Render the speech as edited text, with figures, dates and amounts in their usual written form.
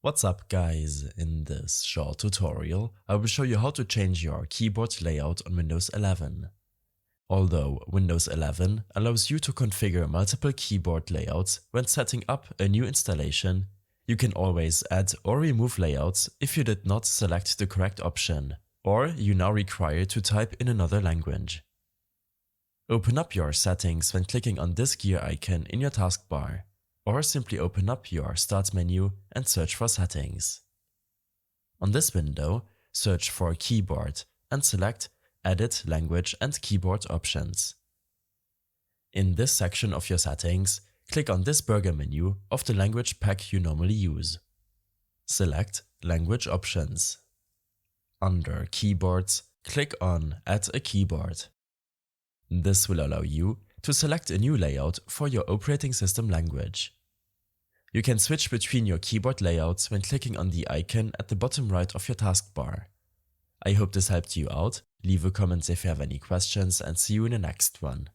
What's up guys, in this short tutorial I will show you how to change your keyboard layout on Windows 11. Although Windows 11 allows you to configure multiple keyboard layouts when setting up a new installation, you can always add or remove layouts if you did not select the correct option, or you now require to type in another language. Open up your settings when clicking on this gear icon in your taskbar, or simply open up your Start menu and search for Settings. On this window, search for Keyboard and select Edit Language and Keyboard options. In this section of your settings, click on this burger menu of the language pack you normally use. Select Language Options. Under Keyboards, click on Add a Keyboard. This will allow you to select a new layout for your operating system language. You can switch between your keyboard layouts when clicking on the icon at the bottom right of your taskbar. I hope this helped you out. Leave a comment if you have any questions and see you in the next one.